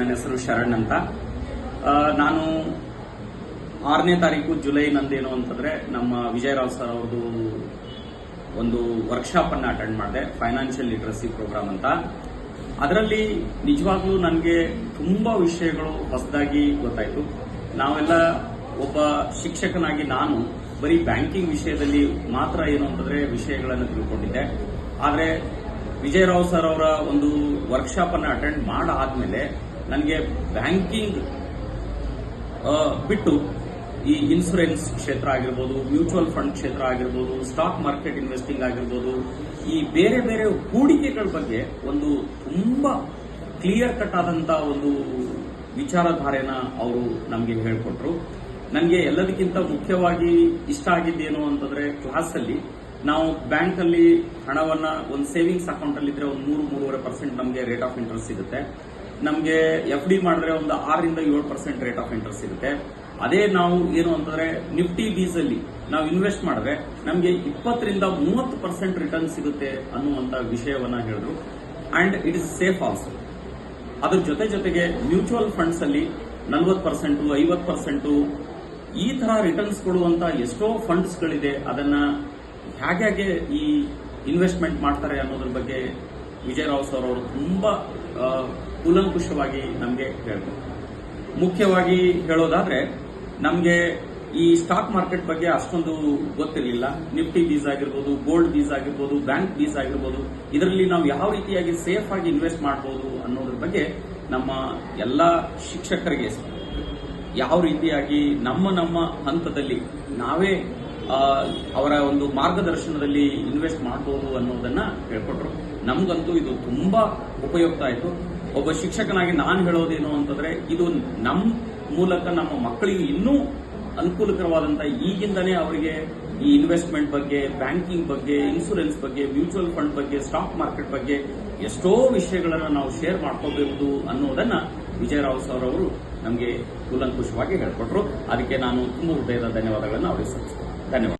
ನನ್ನ ಹೆಸರು ಶರಣ್ ಅಂತ. ನಾನು 6ನೇ ತಾರೀಕು ಜುಲೈ ನಂದೇನು ಅಂತಂದ್ರೆ ನಮ್ಮ ವಿಜಯರಾವ್ ಸರ್ ಅವ್ರದ್ದು ಒಂದು ವರ್ಕ್ಶಾಪ್ ಅನ್ನ ಅಟೆಂಡ್ ಮಾಡಿದೆ, ಫೈನಾನ್ಷಿಯಲ್ ಲಿಟರಸಿ ಪ್ರೋಗ್ರಾಮ್ ಅಂತ. ಅದರಲ್ಲಿ ನಿಜವಾಗ್ಲೂ ನನಗೆ ತುಂಬಾ ವಿಷಯಗಳು ಹೊಸದಾಗಿ ಗೊತ್ತಾಯ್ತು. ನಾವೆಲ್ಲ ಒಬ್ಬ ಶಿಕ್ಷಕನಾಗಿ ನಾನು ಬರೀ ಬ್ಯಾಂಕಿಂಗ್ ವಿಷಯದಲ್ಲಿ ಮಾತ್ರ ಏನು ಅಂತಂದ್ರೆ ವಿಷಯಗಳನ್ನು ತಿಳ್ಕೊಂಡಿದ್ದೆ. ಆದ್ರೆ ವಿಜಯರಾವ್ ಸರ್ ಅವರ ಒಂದು ವರ್ಕ್ಶಾಪ್ ಅನ್ನ ಅಟೆಂಡ್ ಮಾಡಾದ್ಮೇಲೆ ನನಗೆ ಬ್ಯಾಂಕಿಂಗ್ ಬಿಟ್ಟು ಈ ಇನ್ಶೂರೆನ್ಸ್ ಕ್ಷೇತ್ರ ಆಗಿರ್ಬೋದು, ಮ್ಯೂಚುವಲ್ ಫಂಡ್ ಕ್ಷೇತ್ರ ಆಗಿರ್ಬೋದು, ಸ್ಟಾಕ್ ಮಾರ್ಕೆಟ್ ಇನ್ವೆಸ್ಟಿಂಗ್ ಆಗಿರ್ಬೋದು, ಈ ಬೇರೆ ಬೇರೆ ಹೂಡಿಕೆಗಳ ಬಗ್ಗೆ ಒಂದು ತುಂಬಾ ಕ್ಲಿಯರ್ ಕಟ್ ಆದಂತ ಒಂದು ವಿಚಾರಧಾರೆನ ಅವರು ನಮಗೆ ಹೇಳಿಕೊಟ್ರು. ನನಗೆ ಎಲ್ಲದಕ್ಕಿಂತ ಮುಖ್ಯವಾಗಿ ಇಷ್ಟ ಆಗಿದ್ದೇನು ಅಂತಂದ್ರೆ, ಕ್ಲಾಸ್ ಅಲ್ಲಿ ನಾವು ಬ್ಯಾಂಕ್ ಅಲ್ಲಿ ಹಣವನ್ನ ಒಂದು ಸೇವಿಂಗ್ಸ್ ಅಕೌಂಟ್ ಅಲ್ಲಿ ಇದ್ರೆ ಒಂದು 3-3.5% ನಮಗೆ ರೇಟ್ ಆಫ್ ಇಂಟ್ರೆಸ್ಟ್ ಸಿಗುತ್ತೆ. ನಮಗೆ FD ಮಾಡಿದ್ರೆ ಒಂದು 6-7% ರೇಟ್ ಆಫ್ ಇಂಟ್ರೆಸ್ಟ್ ಸಿಗುತ್ತೆ. ಅದೇ ನಾವು ಏನು ಅಂತಂದ್ರೆ ನಿಫ್ಟಿ ಬೀಸ್ ಅಲ್ಲಿ ನಾವು ಇನ್ವೆಸ್ಟ್ ಮಾಡಿದ್ರೆ ನಮಗೆ 20-30% ರಿಟರ್ನ್ ಸಿಗುತ್ತೆ ಅನ್ನುವಂತ ವಿಷಯವನ್ನ ಹೇಳಿದ್ರು. And it is safe also. ಅದ್ರ ಜೊತೆಗೆ ಮ್ಯೂಚುವಲ್ ಫಂಡ್ಸ್ ಅಲ್ಲಿ 40%, 50% ಈ ತರ ರಿಟರ್ನ್ಸ್ ಕೊಡುವಂತ ಎಷ್ಟೋ ಫಂಡ್ಸ್ ಗಳಿದೆ. ಅದನ್ನ ಹೇಗೆ ಈ ಇನ್ವೆಸ್ಟ್ಮೆಂಟ್ ಮಾಡ್ತಾರೆ ಅನ್ನೋದ್ರ ಬಗ್ಗೆ ವಿಜಯರಾವ್ ಸರ್ ಅವರು ತುಂಬಾ ಕೂಲಂಕುಷವಾಗಿ ನಮಗೆ ಹೇಳಿದ್ರು. ಮುಖ್ಯವಾಗಿ ಹೇಳೋದಾದ್ರೆ, ನಮಗೆ ಈ ಸ್ಟಾಕ್ ಮಾರ್ಕೆಟ್ ಬಗ್ಗೆ ಅಷ್ಟೊಂದು ಗೊತ್ತಿರಲಿಲ್ಲ. ನಿಫ್ಟಿ ಬೀಸ್ ಆಗಿರ್ಬೋದು, ಗೋಲ್ಡ್ ಬೀಸ್ ಆಗಿರ್ಬೋದು, ಬ್ಯಾಂಕ್ ಬೀಸ್ ಆಗಿರ್ಬೋದು, ಇದರಲ್ಲಿ ನಾವು ಯಾವ ರೀತಿಯಾಗಿ ಸೇಫ್ ಆಗಿ ಇನ್ವೆಸ್ಟ್ ಮಾಡಬಹುದು ಅನ್ನೋದ್ರ ಬಗ್ಗೆ ನಮ್ಮ ಎಲ್ಲ ಶಿಕ್ಷಕರಿಗೆ ಯಾವ ರೀತಿಯಾಗಿ ನಮ್ಮ ಹಂತದಲ್ಲಿ ನಾವೇ ಅವರ ಒಂದು ಮಾರ್ಗದರ್ಶನದಲ್ಲಿ ಇನ್ವೆಸ್ಟ್ ಮಾಡಬಹುದು ಅನ್ನೋದನ್ನ ಹೇಳ್ಕೊಟ್ರು. ನಮಗಂತೂ ಇದು ತುಂಬಾ ಉಪಯುಕ್ತ ಆಯಿತು. ಒಬ್ಬ ಶಿಕ್ಷಕನಾಗಿ ನಾನು ಹೇಳೋದೇನು ಅಂತಂದ್ರೆ, ಇದು ನಮ್ಮ ಮೂಲಕ ನಮ್ಮ ಮಕ್ಕಳಿಗೆ ಇನ್ನೂ ಅನುಕೂಲಕರವಾದಂತಹ ಈಗಿಂದನೇ ಅವರಿಗೆ ಈ ಇನ್ವೆಸ್ಟ್ಮೆಂಟ್ ಬಗ್ಗೆ, ಬ್ಯಾಂಕಿಂಗ್ ಬಗ್ಗೆ, ಇನ್ಶೂರೆನ್ಸ್ ಬಗ್ಗೆ, ಮ್ಯೂಚುವಲ್ ಫಂಡ್ ಬಗ್ಗೆ, ಸ್ಟಾಕ್ ಮಾರ್ಕೆಟ್ ಬಗ್ಗೆ ಎಷ್ಟೋ ವಿಷಯಗಳನ್ನು ನಾವು ಶೇರ್ ಮಾಡ್ಕೋಬಹುದು ಅನ್ನೋದನ್ನ ವಿಜಯರಾವ್ ಸರ್ ಅವರು ನಮಗೆ ಕೂಲಂಕುಷವಾಗಿ ಹೇಳ್ಕೊಟ್ರು. ಅದಕ್ಕೆ ನಾನು ತುಂಬ ಹೃದಯದ ಧನ್ಯವಾದಗಳನ್ನು ಅವರಿಗೆ ಸಲ್ಲಿಸ್ತೇನೆ. ಧನ್ಯವಾದ.